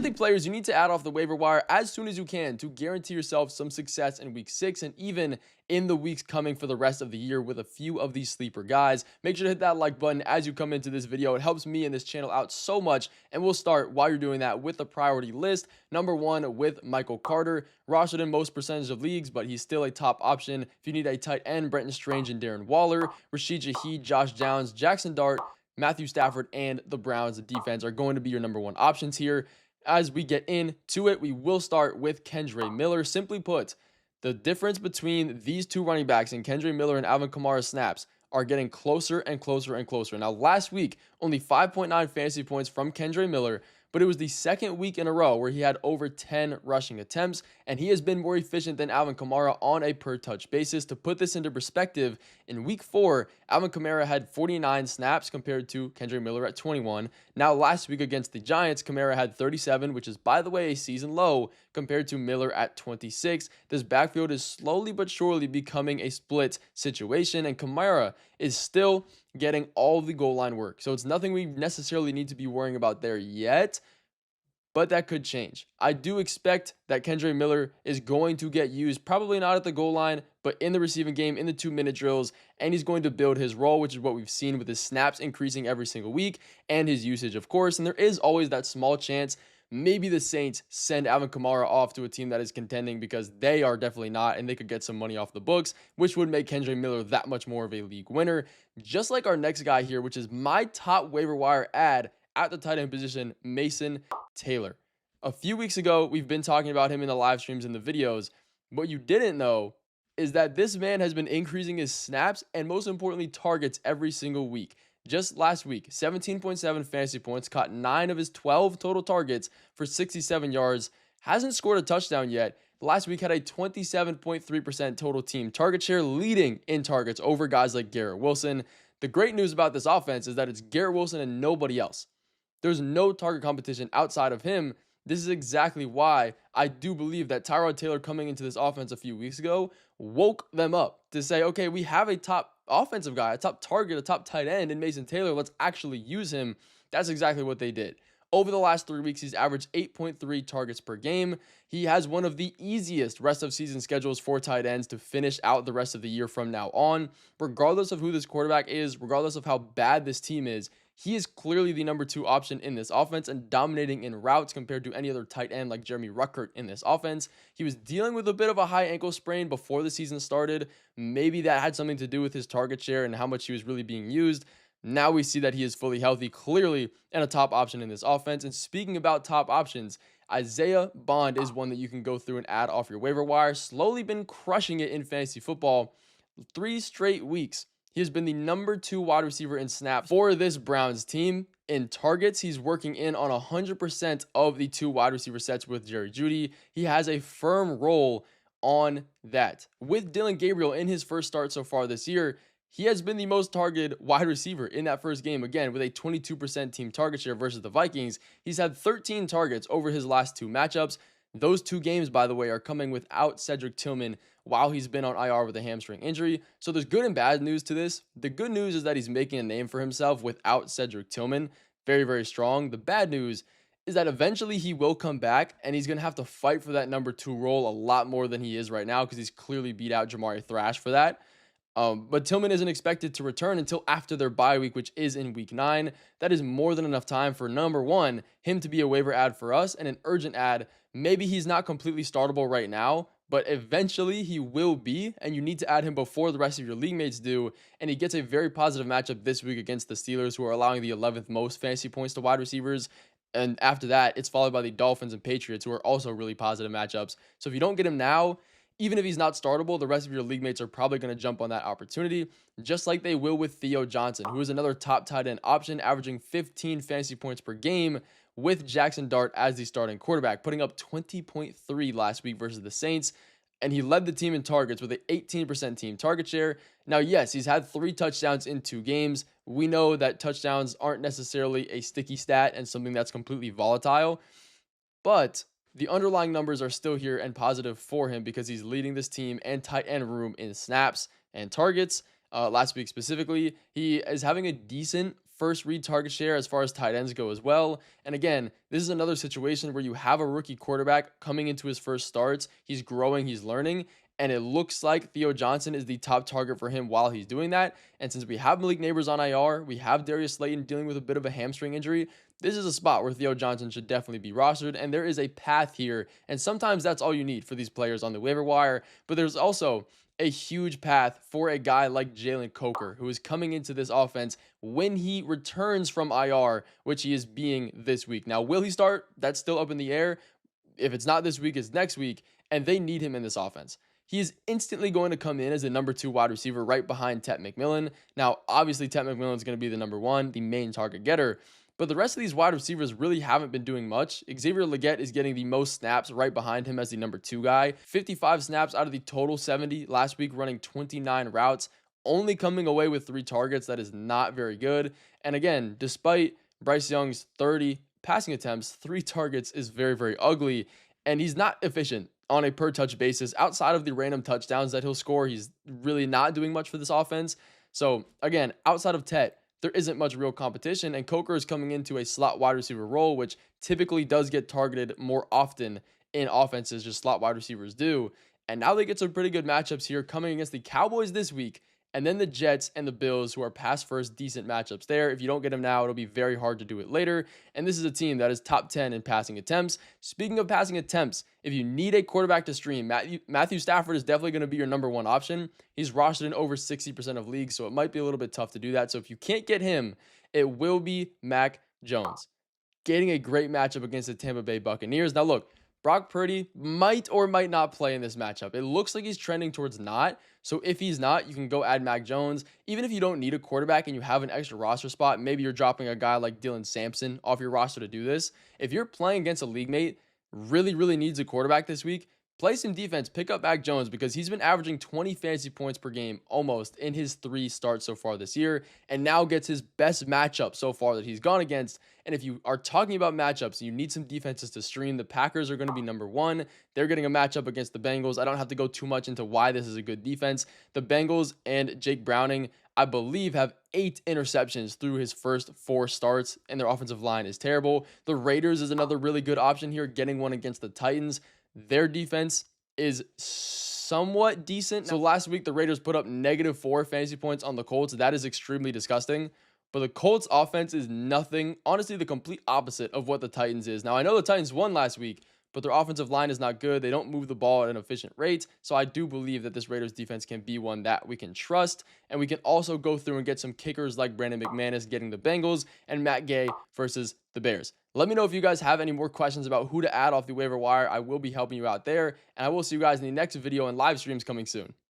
think, players, you need to add off the waiver wire as soon as you can to guarantee yourself some success in week 6 and even in the weeks coming for the rest of the year with a few of these sleeper guys. Make sure to hit that like button as you come into this video. It helps me and this channel out so much. And we'll start, while you're doing that, with the priority list. Number 1 with Michael Carter. Rostered in most percentage of leagues, but he's still a top option. If you need a tight end, Brenton Strange and Darren Waller, Rashid Shaheed, Josh Downs, Jackson Dart, Matthew Stafford, and the Browns defense are going to be your number 1 options here. As we get into it, we will start with Kendre Miller. Simply put, the difference between these two running backs in Kendre Miller and Alvin Kamara's snaps are getting closer and closer and closer. Now, last week, only 5.9 fantasy points from Kendre Miller, but it was the second week in a row where he had over 10 rushing attempts, and he has been more efficient than Alvin Kamara on a per-touch basis. To put this into perspective, in week 4, Alvin Kamara had 49 snaps compared to Kendre Miller at 21. Now, last week against the Giants, Kamara had 37, which is, by the way, a season low compared to Miller at 26. This backfield is slowly but surely becoming a split situation, and Kamara is still getting all the goal line work. So it's nothing we necessarily need to be worrying about there yet, but that could change. I do expect that Kendre Miller is going to get used, probably not at the goal line, but in the receiving game, in the 2-minute drills, and he's going to build his role, which is what we've seen with his snaps increasing every single week, and his usage, of course. And there is always that small chance maybe the Saints send Alvin Kamara off to a team that is contending, because they are definitely not, and they could get some money off the books, which would make Kendre Miller that much more of a league winner. Just like our next guy here, which is my top waiver wire ad at the tight end position, Mason Taylor. A few weeks ago, we've been talking about him in the live streams and the videos. What you didn't know is that this man has been increasing his snaps and, most importantly, targets every single week. Just last week, 17.7 fantasy points, caught 9 of his 12 total targets for 67 yards, hasn't scored a touchdown yet. Last week had a 27.3% total team target share, leading in targets over guys like Garrett Wilson. The great news about this offense is that it's Garrett Wilson and nobody else. There's no target competition outside of him. This is exactly why I do believe that Tyrod Taylor coming into this offense a few weeks ago woke them up to say, okay, we have a top offensive guy, a top target, a top tight end in Mason Taylor. Let's actually use him. That's exactly what they did. Over the last 3 weeks, he's averaged 8.3 targets per game. He has one of the easiest rest of season schedules for tight ends to finish out the rest of the year from now on. Regardless of who this quarterback is, regardless of how bad this team is, he is clearly the number 2 option in this offense and dominating in routes compared to any other tight end like Jeremy Ruckert in this offense. He was dealing with a bit of a high ankle sprain before the season started. Maybe that had something to do with his target share and how much he was really being used. Now we see that he is fully healthy, clearly, and a top option in this offense. And speaking about top options, Isaiah Bond is one that you can go through and add off your waiver wire. Slowly been crushing it in fantasy football. 3 straight weeks. He has been the number 2 wide receiver in snaps for this Browns team. In targets, he's working in on 100% of the 2 wide receiver sets with Jerry Jeudy. He has a firm role on that. With Dillon Gabriel in his first start so far this year, he has been the most targeted wide receiver in that first game, again, with a 22% team target share versus the Vikings. He's had 13 targets over his last 2 matchups. Those 2 games, by the way, are coming without Cedric Tillman while he's been on IR with a hamstring injury. So there's good and bad news to this. The good news is that he's making a name for himself without Cedric Tillman. Very, very strong. The bad news is that eventually he will come back, and he's going to have to fight for that number 2 role a lot more than he is right now, because he's clearly beat out Jamari Thrash for that. But Tillman isn't expected to return until after their bye week, which is in week 9. That is more than enough time for, number 1, him to be a waiver ad for us and an urgent ad. Maybe he's not completely startable right now, but eventually he will be, and you need to add him before the rest of your league mates do. And he gets a very positive matchup this week against the Steelers, who are allowing the 11th most fantasy points to wide receivers. And after that, it's followed by the Dolphins and Patriots, who are also really positive matchups. So if you don't get him now, even if he's not startable, the rest of your league mates are probably going to jump on that opportunity, just like they will with Theo Johnson, who is another top tight end option, averaging 15 fantasy points per game with Jackson Dart as the starting quarterback, putting up 20.3 last week versus the Saints. And he led the team in targets with an 18% team target share. Now, yes, he's had 3 touchdowns in 2 games. We know that touchdowns aren't necessarily a sticky stat and something that's completely volatile, but the underlying numbers are still here and positive for him because he's leading this team and tight end room in snaps and targets. Last week specifically, he is having a decent first read target share as far as tight ends go as well. And again, this is another situation where you have a rookie quarterback coming into his first starts. He's growing, he's learning, and it looks like Theo Johnson is the top target for him while he's doing that. And since we have Malik Neighbors on IR, we have Darius Slayton dealing with a bit of a hamstring injury, this is a spot where Theo Johnson should definitely be rostered, and there is a path here. And sometimes that's all you need for these players on the waiver wire. But there's also a huge path for a guy like Jalen Coker, who is coming into this offense when he returns from IR, which he is being this week. Now, will he start? That's still up in the air. If it's not this week, it's next week, and they need him in this offense. He is instantly going to come in as the number 2 wide receiver right behind Tet McMillan. Now, obviously, Tet McMillan is going to be the number 1, the main target getter. But the rest of these wide receivers really haven't been doing much. Xavier Legette is getting the most snaps right behind him as the number 2 guy. 55 snaps out of the total 70 last week, running 29 routes, only coming away with 3 targets. That is not very good. And again, despite Bryce Young's 30 passing attempts, 3 targets is very, very ugly. And he's not efficient on a per touch basis. Outside of the random touchdowns that he'll score, he's really not doing much for this offense. So again, outside of Tet, there isn't much real competition, and Coker is coming into a slot wide receiver role, which typically does get targeted more often in offenses, just slot wide receivers do. And now they get some pretty good matchups here coming against the Cowboys this week, and then the Jets and the Bills, who are pass first, decent matchups there. If you don't get them now, it'll be very hard to do it later. And this is a team that is top 10 in passing attempts. Speaking of passing attempts, if you need a quarterback to stream, Matthew Stafford is definitely going to be your number 1 option. He's rostered in over 60% of leagues, so it might be a little bit tough to do that. So if you can't get him, it will be Mac Jones, getting a great matchup against the Tampa Bay Buccaneers. Now look, Brock Purdy might or might not play in this matchup. It looks like he's trending towards not. So if he's not, you can go add Mac Jones. Even if you don't need a quarterback and you have an extra roster spot, maybe you're dropping a guy like Dylan Sampson off your roster to do this. If you're playing against a league mate, really needs a quarterback this week, play some defense, pick up Mac Jones, because he's been averaging 20 fantasy points per game almost in his 3 starts so far this year, and now gets his best matchup so far that he's gone against. And if you are talking about matchups and you need some defenses to stream, the Packers are going to be number 1. They're getting a matchup against the Bengals. I don't have to go too much into why this is a good defense. The Bengals and Jake Browning, I believe, have 8 interceptions through his first 4 starts, and their offensive line is terrible. The Raiders is another really good option here, getting one against the Titans. Their defense is somewhat decent. So last week, the Raiders put up -4 fantasy points on the Colts. That is extremely disgusting. But the Colts offense is nothing, honestly, the complete opposite of what the Titans is. Now, I know the Titans won last week, but their offensive line is not good. They don't move the ball at an efficient rate. So I do believe that this Raiders defense can be one that we can trust. And we can also go through and get some kickers like Brandon McManus getting the Bengals and Matt Gay versus the Bears. Let me know if you guys have any more questions about who to add off the waiver wire. I will be helping you out there. And I will see you guys in the next video and live streams coming soon.